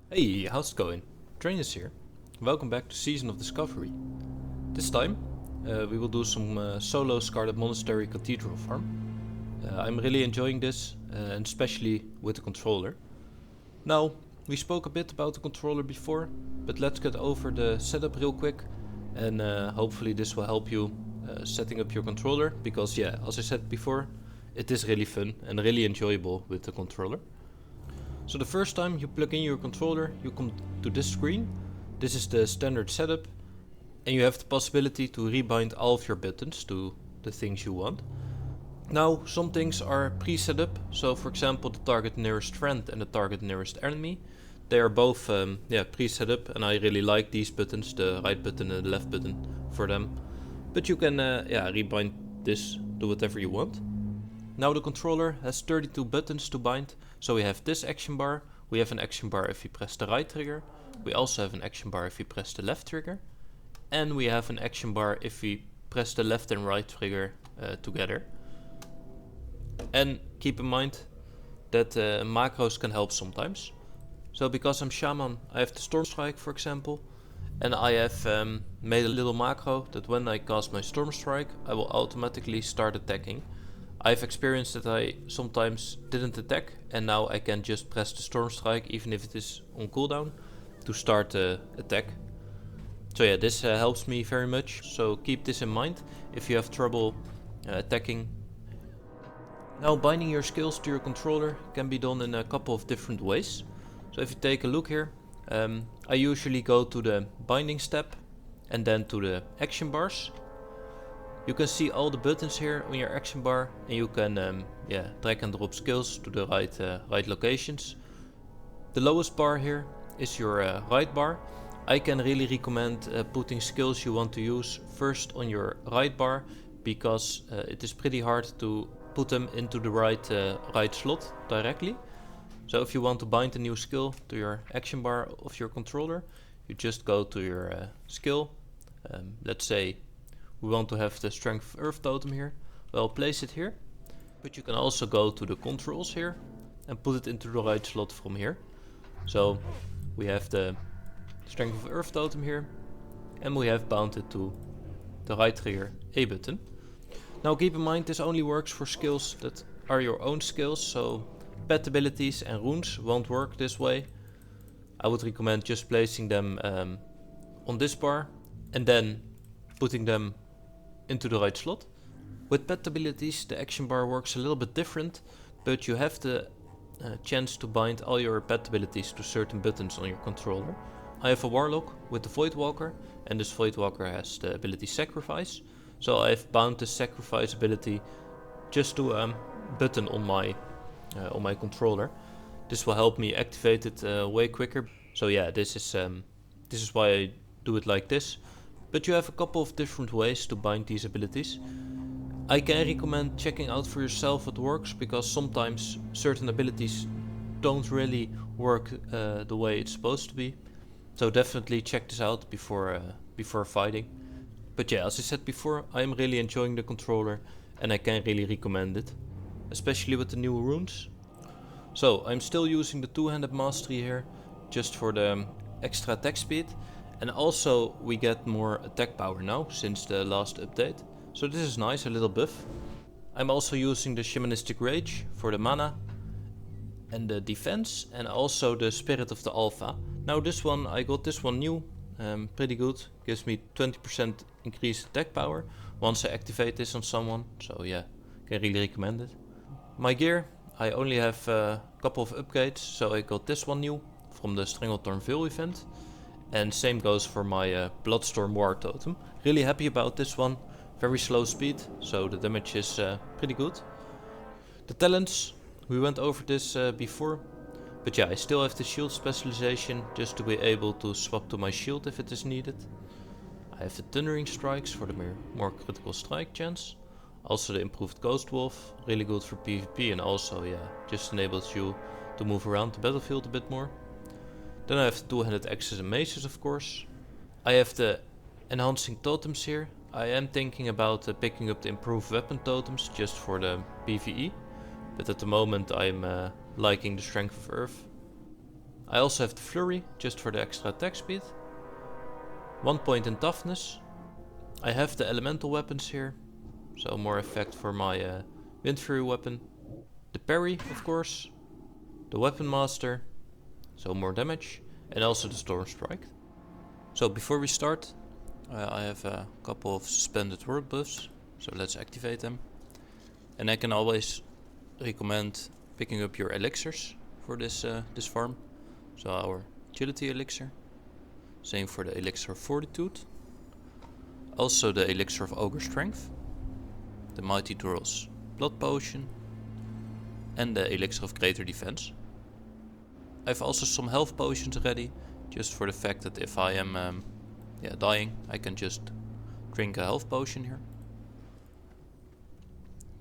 Hey, how's it going? Dranus here. Welcome back to Season of Discovery. This time, we will do some solo Scarlet Monastery Cathedral farm. I'm really enjoying this, and especially with the controller. Now, we spoke a bit about the controller before, but let's get over the setup real quick, and hopefully this will help you setting up your controller, because yeah, as I said before, it is really fun and really enjoyable with the controller. So the first time you plug in your controller, you come to this screen. This is the standard setup, and you have the possibility to rebind all of your buttons to the things you want. Now, some things are pre-set up, so for example the target nearest friend and the target nearest enemy. They are both pre-set up, and I really like these buttons, the right button and the left button for them. But you can rebind this, do whatever you want. Now the controller has 32 buttons to bind, so we have this action bar, we have an action bar if you press the right trigger, we also have an action bar if you press the left trigger, and we have an action bar if we press the left and right trigger together. And keep in mind that macros can help sometimes. So because I'm Shaman, I have the Storm Strike for example, and I have made a little macro that when I cast my Storm Strike, I will automatically start attacking. I've experienced that I sometimes didn't attack, and now I can just press the Storm Strike even if it is on cooldown to start the attack. So yeah, this helps me very much, so keep this in mind if you have trouble attacking. Now binding your skills to your controller can be done in a couple of different ways. So if you take a look here, I usually go to the binding step and then to the action bars. You can see all the buttons here on your action bar, and you can drag and drop skills to the right locations. The lowest bar here is your right bar. I can really recommend putting skills you want to use first on your right bar, because it is pretty hard to put them into the right slot directly. So if you want to bind a new skill to your action bar of your controller, you just go to your skill. Let's say we want to have the Strength of Earth totem here. Well, place it here. But you can also go to the controls here and put it into the right slot from here. So we have the Strength of Earth totem here, and we have bound it to the right trigger A button. Now keep in mind this only works for skills that are your own skills, so pet abilities and runes won't work this way. I would recommend just placing them on this bar and then putting them into the right slot. With pet abilities the action bar works a little bit different, but you have the chance to bind all your pet abilities to certain buttons on your controller. I have a warlock with the Voidwalker, and this Voidwalker has the ability Sacrifice, so I've bound the Sacrifice ability just to a button on my controller. This will help me activate it way quicker. So yeah, this is why I do it like this. But you have a couple of different ways to bind these abilities. I can recommend checking out for yourself what works, because sometimes certain abilities don't really work the way it's supposed to be. So definitely check this out before fighting. But yeah, as I said before, I am really enjoying the controller and I can really recommend it, especially with the new runes. So I'm still using the two-handed mastery here, just for the extra attack speed. And also we get more attack power now since the last update. So this is nice, a little buff. I'm also using the Shamanistic Rage for the mana and the defense, and also the Spirit of the Alpha. Now this one, I got this one new, pretty good. Gives me 20% increased attack power once I activate this on someone. So yeah, can really recommend it. My gear, I only have a couple of upgrades, so I got this one new from the Strangletorn Veil event. And same goes for my Bloodstorm War totem. Really happy about this one. Very slow speed, so the damage is pretty good. The talents, we went over this before. But yeah, I still have the shield specialization just to be able to swap to my shield if it is needed. I have the Thundering Strikes for the more critical strike chance. Also the improved Ghost Wolf, really good for PvP, and also just enables you to move around the battlefield a bit more. Then I have the two-handed axes and maces, of course. I have the enhancing totems here. I am thinking about picking up the improved weapon totems just for the PvE. But at the moment I'm liking the Strength of Earth. I also have the Flurry, just for the extra attack speed. 1 point in toughness. I have the elemental weapons here, so more effect for my Windfury Weapon. The parry, of course. The Weapon Master, so more damage. And also the Storm Strike. So before we start, I have a couple of suspended word buffs, so let's activate them. And I can always recommend picking up your elixirs for this farm. So our agility elixir, same for the elixir of fortitude, also the elixir of ogre strength, the mighty Dural's blood potion, and the elixir of greater defense. I have also some health potions ready, just for the fact that if I am dying, I can just drink a health potion here.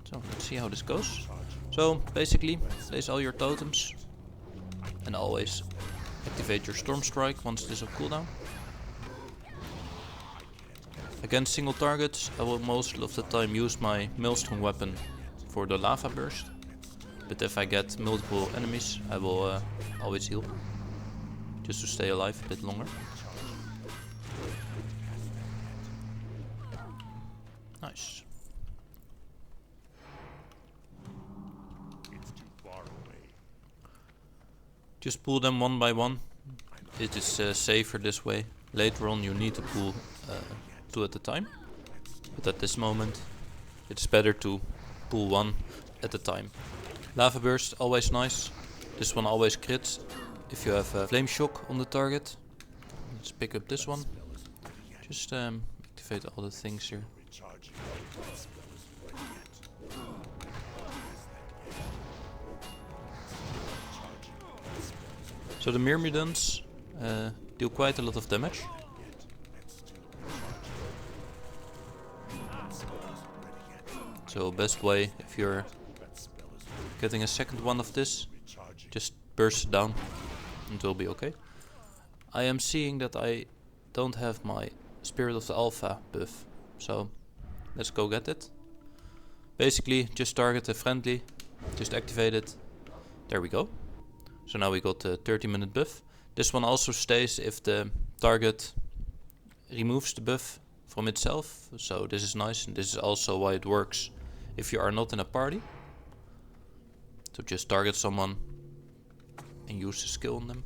So let's see how this goes. So basically, place all your totems and always activate your Storm Strike once it is on cooldown. Against single targets, I will most of the time use my Maelstorm Weapon for the lava burst. But if I get multiple enemies, I will always heal, just to stay alive a bit longer. Nice. Just pull them one by one. It is safer this way. Later on you need to pull 2 at a time. But at this moment it's better to pull 1 at a time. Lava burst, always nice. This one always crits if you have flame shock on the target. Let's pick up this one. Just activate all the things here. So the Myrmidons deal quite a lot of damage. So best way, if you're getting a second one of this, just burst it down and it will be okay. I am seeing that I don't have my Spirit of the Alpha buff, so let's go get it. Basically just target a friendly, just activate it, there we go. So now we got the 30-minute buff. This one also stays if the target removes the buff from itself, so this is nice, and this is also why it works if you are not in a party. So just target someone and use the skill on them.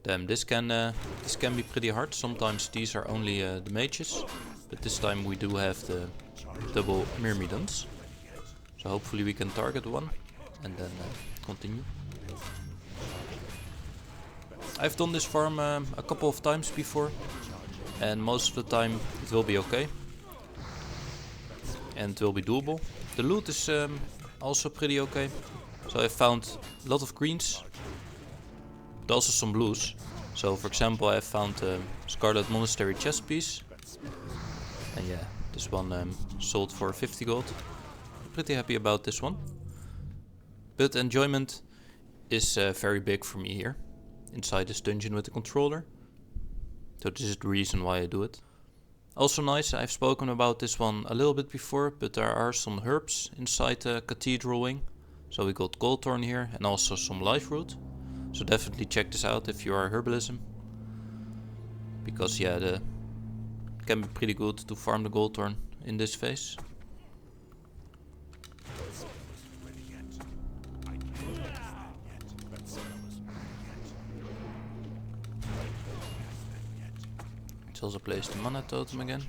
Damn, this can be pretty hard. Sometimes these are only the mages, but this time we do have the double Myrmidons. So hopefully we can target one and then continue. I've done this farm a couple of times before, and most of the time it will be okay. And it will be doable. The loot is also pretty okay. So I found a lot of greens, but also some blues. So for example, I found a Scarlet Monastery chest piece. And yeah, this one sold for 50 gold. Pretty happy about this one. But enjoyment is very big for me here, inside this dungeon with the controller. So this is the reason why I do it. Also nice, I've spoken about this one a little bit before, but there are some herbs inside the cathedral wing. So we got Goldthorn here and also some life root. So definitely check this out if you are herbalism. Because yeah, it can be pretty good to farm the Goldthorn in this phase. Let's also place the mana totem again.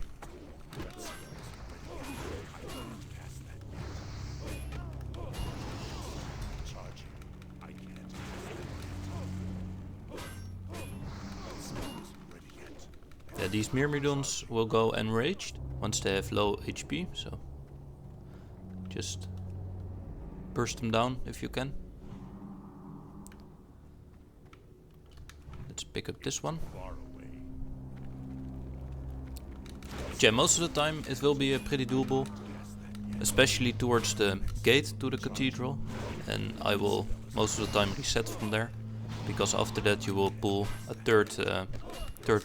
Yeah, these Myrmidons will go enraged once they have low HP, so just burst them down if you can. Let's pick up this one. Yeah, most of the time it will be pretty doable, especially towards the gate to the cathedral, and I will most of the time reset from there, because after that you will pull a third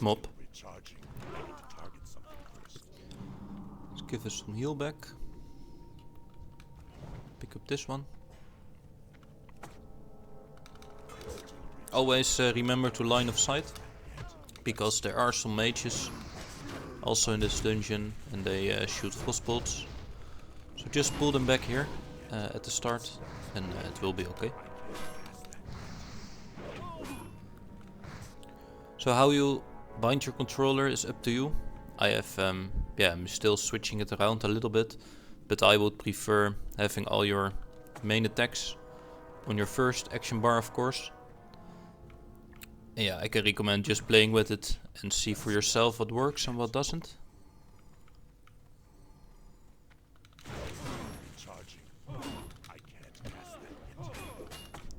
mob. Let's give us some heal back. Pick up this one. Always remember to line of sight, because there are some mages also in this dungeon and they shoot frostbolts. So just pull them back here at the start and it will be okay. So how you bind your controller is up to you. I have, I'm still switching it around a little bit, but I would prefer having all your main attacks on your first action bar, of course. And yeah, I can recommend just playing with it and see for yourself what works and what doesn't.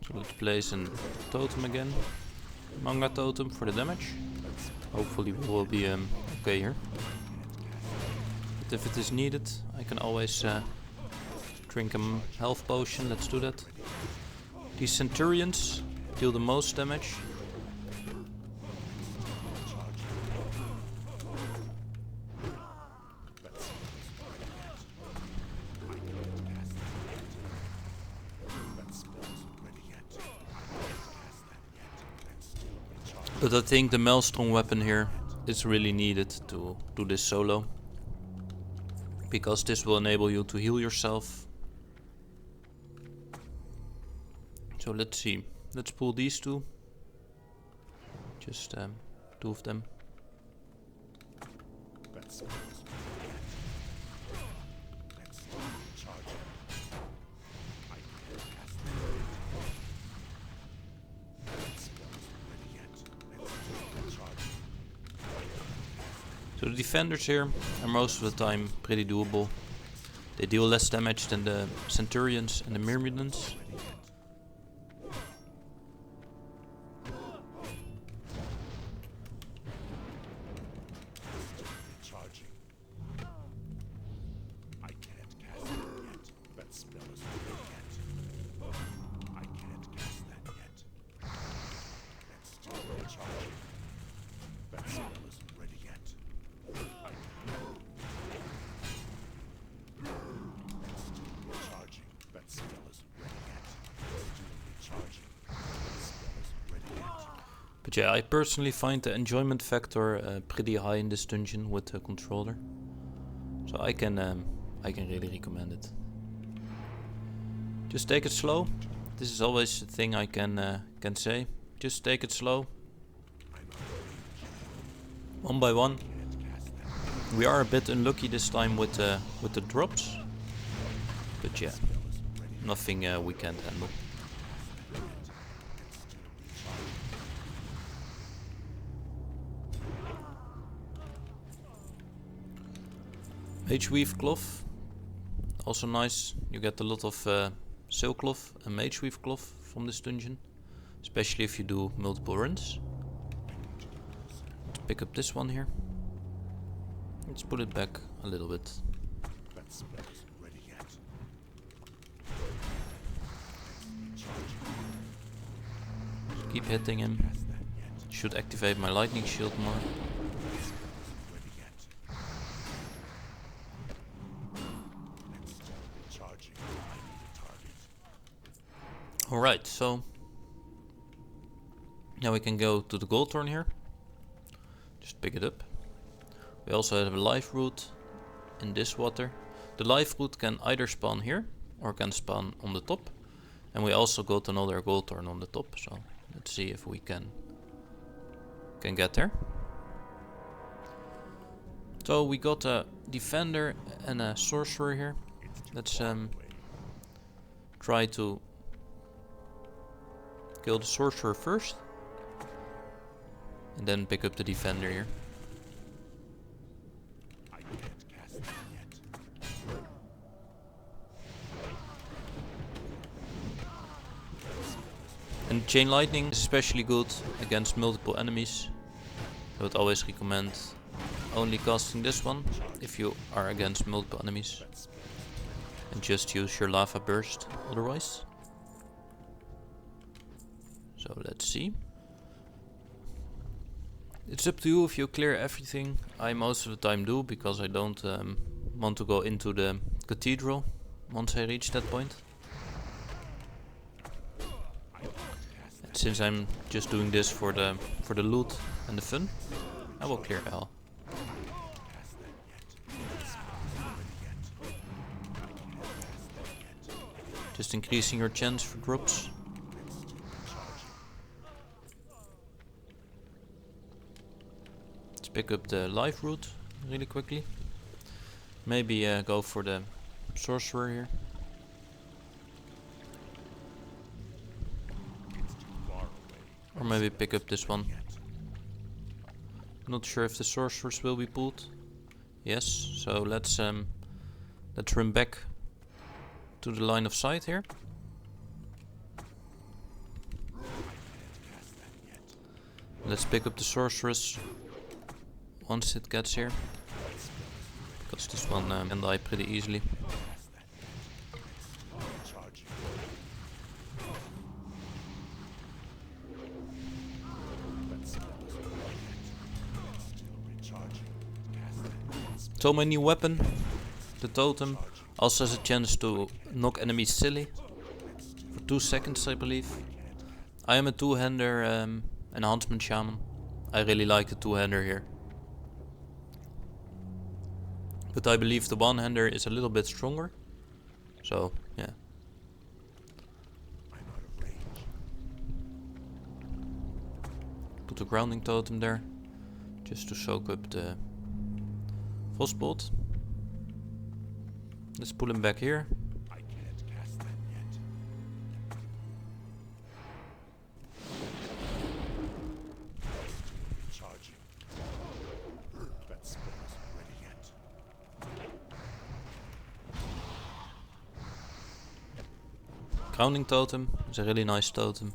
So let's place a totem again. Manga totem for the damage. Hopefully we will be okay here. But if it is needed, I can always drink a health potion. Let's do that. These centurions deal the most damage. But I think the Maelstorm Weapon here is really needed to do this solo, because this will enable you to heal yourself. So let's see, let's pull these two, just two of them. So the defenders here are most of the time pretty doable. They deal less damage than the centurions and the myrmidons. But yeah, I personally find the enjoyment factor pretty high in this dungeon with the controller. So I can really recommend it. Just take it slow. This is always the thing I can say. Just take it slow. One by one. We are a bit unlucky this time with the drops. But yeah, nothing we can't handle. Mage Weave Cloth, also nice. You get a lot of Silk Cloth and Mage Weave Cloth from this dungeon, especially if you do multiple runs. Let's pick up this one here. Let's put it back a little bit. Just keep hitting him. Should activate my lightning shield more. Alright, so now we can go to the gold thorn here. Just pick it up. We also have a life root in this water. The life root can either spawn here or can spawn on the top. And we also got another gold thorn on the top, so let's see if we can get there. So we got a defender and a sorcerer here. Let's try to kill the sorcerer first, and then pick up the defender here. And chain lightning is especially good against multiple enemies. I would always recommend only casting this one if you are against multiple enemies, and just use your lava burst otherwise. So let's see. It's up to you if you clear everything. I most of the time do, because I don't want to go into the cathedral once I reach that point. since I'm just doing this for the loot and the fun, I will clear L. Just increasing your chance for drops. Let's pick up the life root really quickly. Maybe go for the sorcerer here. Or maybe pick up this one. Not sure if the sorcerers will be pulled. Yes, so let's run back to the line of sight here. Let's pick up the sorceress once it gets here, because this one can die pretty easily. So my new weapon, the totem, also has a chance to knock enemies silly for 2 seconds, I believe. I am a two-hander Enhancement Shaman. I really like the two-hander here. But I believe the one-hander is a little bit stronger. So, yeah. Put a grounding totem there, just to soak up the Frostbolt. Let's pull him back here. I can't cast that yet. Charging. That spell isn't ready yet. Grounding totem is a really nice totem.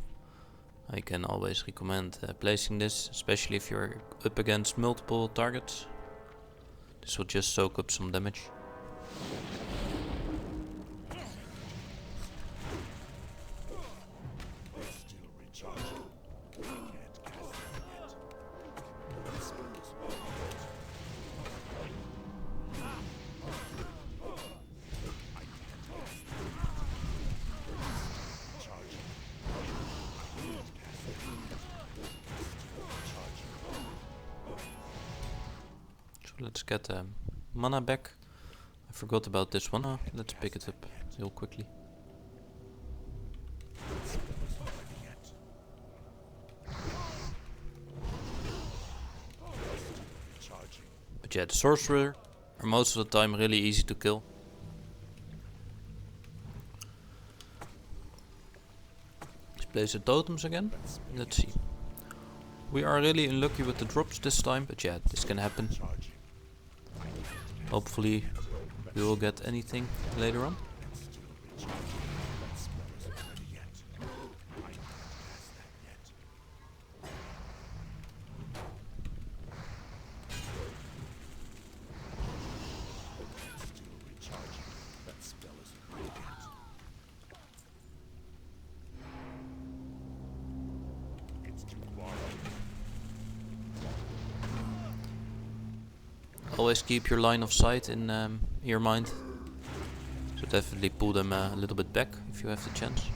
I can always recommend placing this, especially if you're up against multiple targets. This will just soak up some damage. Let's get mana back. I forgot about this one. Let's pick it up real quickly. But yeah, the sorcerer are most of the time really easy to kill. Let's place the totems again. Let's see. We are really unlucky with the drops this time, but yeah, this can happen. Hopefully we will get anything later on. Always keep your line of sight in your mind. So definitely pull them a little bit back if you have the chance.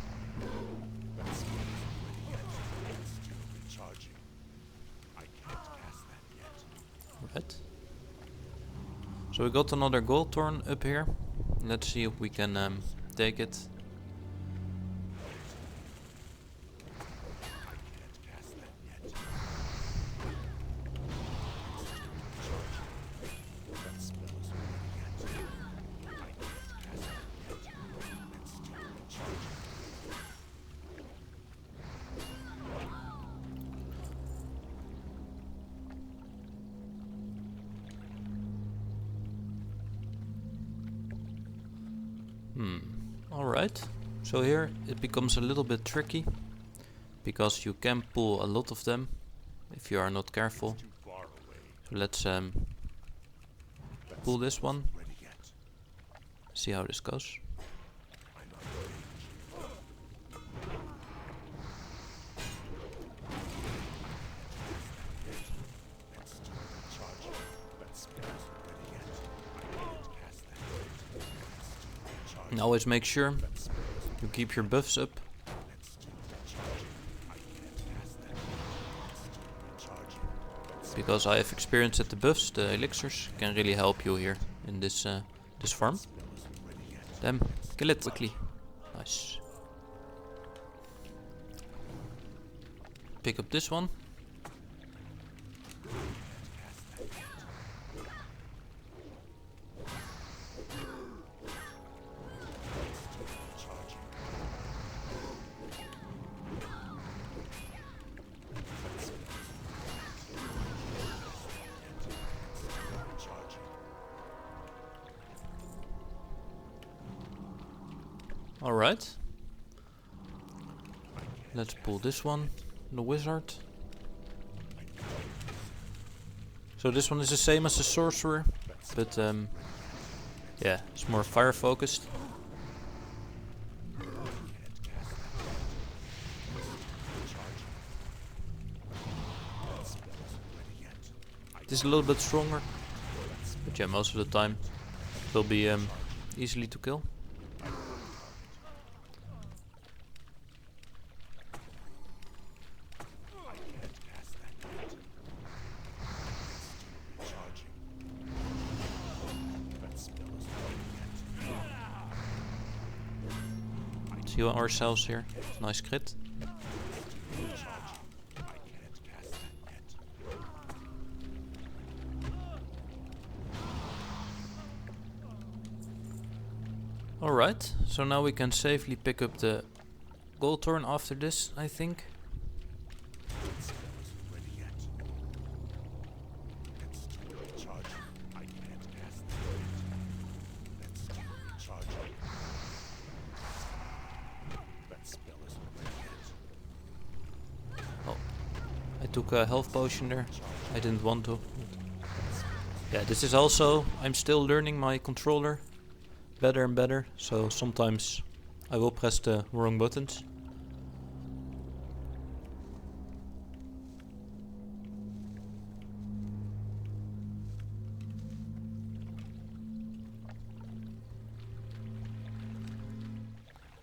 Right. So we got another gold thorn up here. Let's see if we can take it. Alright, so here it becomes a little bit tricky, because you can pull a lot of them if you are not careful. So let's pull this one, see how this goes. And always make sure you keep your buffs up. because I have experience at the buffs. The elixirs can really help you here in this this farm. Damn, kill it quickly. Nice. Pick up this one. Alright. Let's pull this one, the wizard. So this one is the same as the sorcerer, but yeah, it's more fire focused. It is a little bit stronger, but yeah, most of the time it will be easily to kill. Heal ourselves here. Nice crit. Alright, so now we can safely pick up the gold thorn after this, I think. Took a health potion there. I didn't want to. Yeah, this is also, I'm still learning my controller better and better, so sometimes I will press the wrong buttons.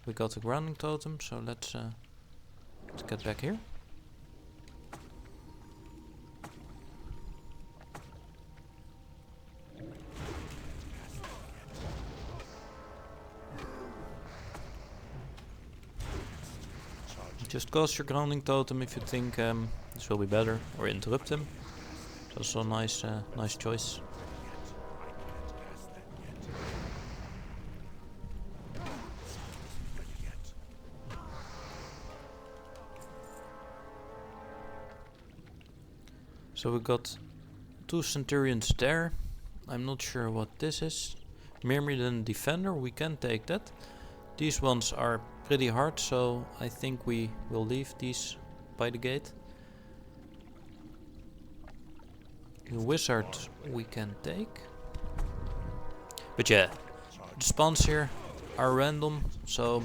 We got a grounding totem, so let's get back here. Just cast your grounding totem if you think this will be better, or interrupt him. It's also a nice, nice choice. So we got 2 centurions there. I'm not sure what this is. Myrmidon Defender, we can take that. These ones are pretty hard, so I think we will leave these by the gate. The wizard we can take. But yeah, the spawns here are random, so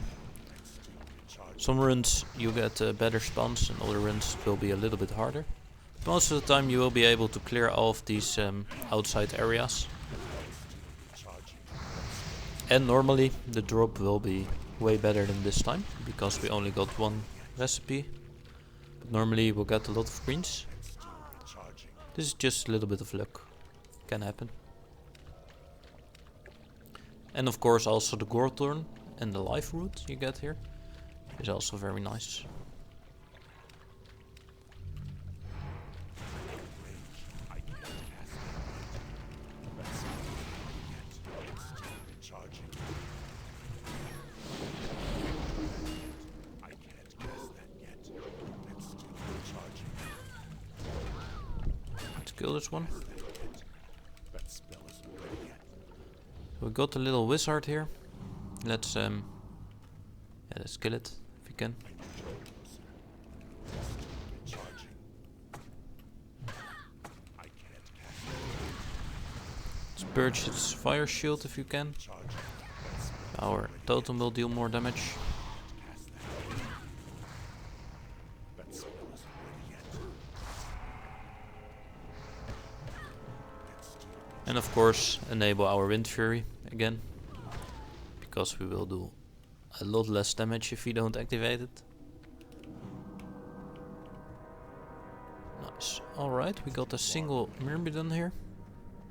some runs you get better spawns and other runs will be a little bit harder. Most of the time you will be able to clear all of these outside areas. And normally the drop will be way better than this time, because we only got 1 recipe. But normally we'll get a lot of greens. This is just a little bit of luck. Can happen. And of course also the gold thorn and the life root you get here is also very nice. Kill this one. We got a little wizard here. Let's let's kill it if we can. Let's purge its fire shield if you can. Our totem will deal more damage. And of course enable our Windfury again, because we will do a lot less damage if we don't activate it. No. Alright, we got a single Myrmidon here.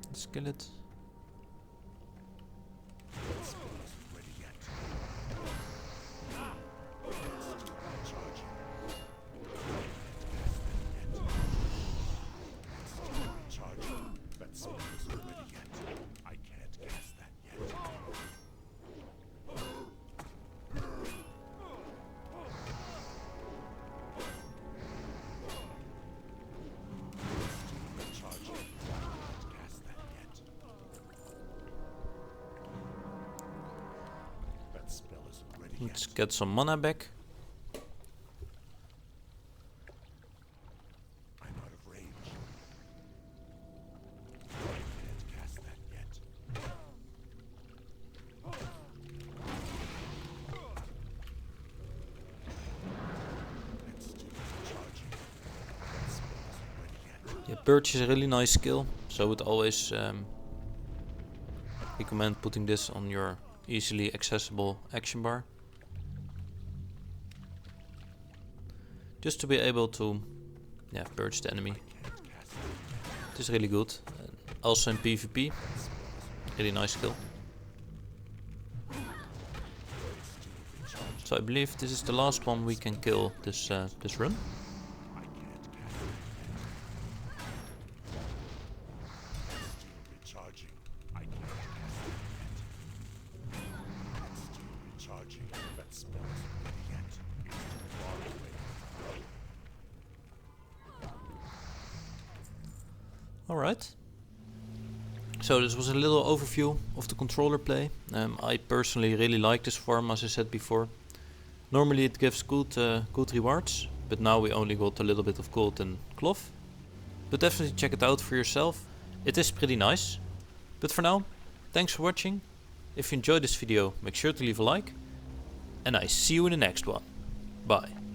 Let's kill it. Let's get some mana back. I'm out of range. I can't cast that yet. Let's do the charging. That spell isn't ready yet. Yeah, Birch is a really nice skill, so I would always recommend putting this on your easily accessible action bar. Just to be able to, yeah, purge the enemy. It is really good. Also in PvP, really nice skill. So I believe this is the last one we can kill this this run. Alright, so this was a little overview of the controller play. I personally really like this farm, as I said before. Normally it gives good rewards, but now we only got a little bit of gold and cloth. But definitely check it out for yourself, it is pretty nice. But for now, thanks for watching. If you enjoyed this video, make sure to leave a like. And I see you in the next one. Bye.